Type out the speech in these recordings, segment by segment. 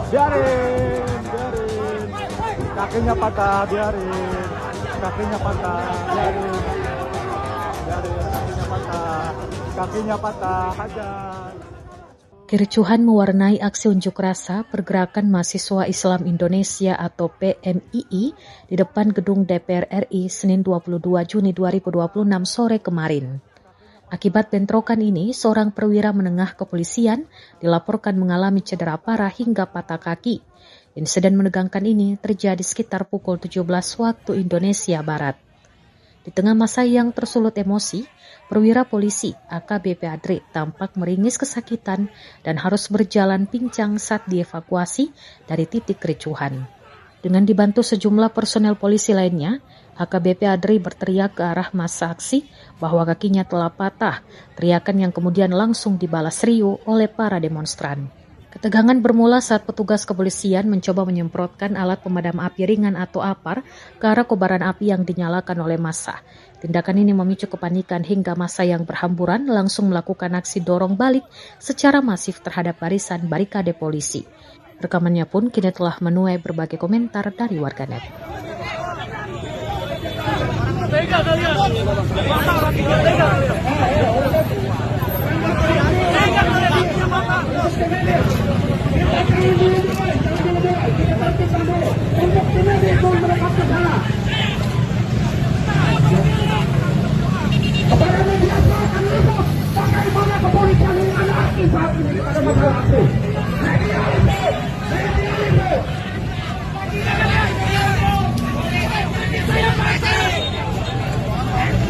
Biarin. Kakinya patah, biarin. Kakinya patah, biarin. Kakinya patah, hajar. Kericuhan mewarnai aksi unjuk rasa Pergerakan Mahasiswa Islam Indonesia atau PMII di depan gedung DPR RI Senin 22 Juni 2026 sore kemarin. Akibat bentrokan ini, seorang perwira menengah kepolisian dilaporkan mengalami cedera parah hingga patah kaki. Insiden menegangkan ini terjadi sekitar pukul 17 waktu Indonesia Barat. Di tengah masa yang tersulut emosi, perwira polisi AKBP Adri tampak meringis kesakitan dan harus berjalan pincang saat dievakuasi dari titik kericuhan. Dengan dibantu sejumlah personel polisi lainnya, AKBP Adri berteriak ke arah massa aksi bahwa kakinya telah patah, teriakan yang kemudian langsung dibalas riuh oleh para demonstran. Ketegangan bermula saat petugas kepolisian mencoba menyemprotkan alat pemadam api ringan atau APAR ke arah kobaran api yang dinyalakan oleh massa. Tindakan ini memicu kepanikan hingga massa yang berhamburan langsung melakukan aksi dorong balik secara masif terhadap barisan barikade polisi. Rekamannya pun kini telah menuai berbagai komentar dari warganet.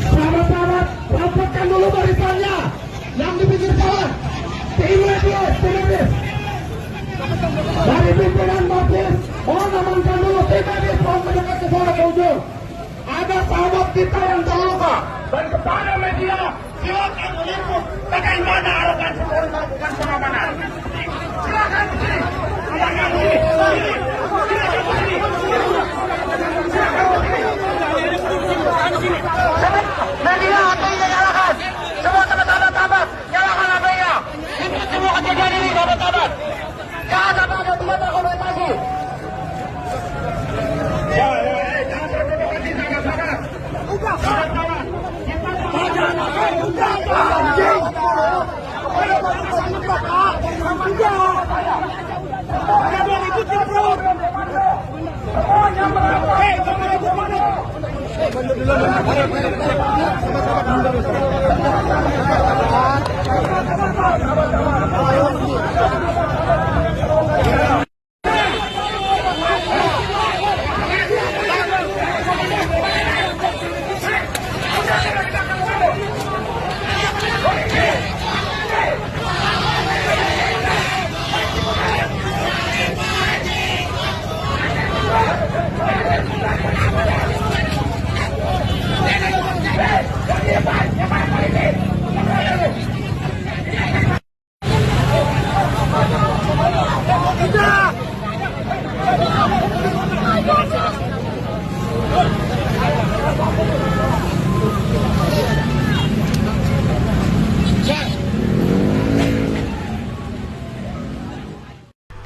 Sahabat-sahabat, rapatkan dulu barisannya yang di pinggir jalan. Tim medis. Dari pimpinan Mabes, mohon amankan dulu tim medis, mohon mendekat ke sana pengunjung. Ada sahabat kita yang terluka. Dan kepada media, silakan meliput bagaimana arogansi Polri melakukan pengamanan. Silakan di sini. Silakan di sini. Media HP-nya nyalakan. Semua sahabat-sahabat, nyalakan HP-nya. Ini semua kejadian ini, sahabat-sahabat. Jangan sampai ada tiga terkomentasi. Jangan terkomentasi, sahabat-sahabat. Sahabat-sahabat.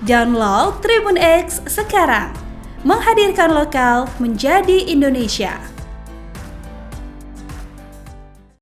Download Tribun X sekarang, menghadirkan lokal menjadi Indonesia.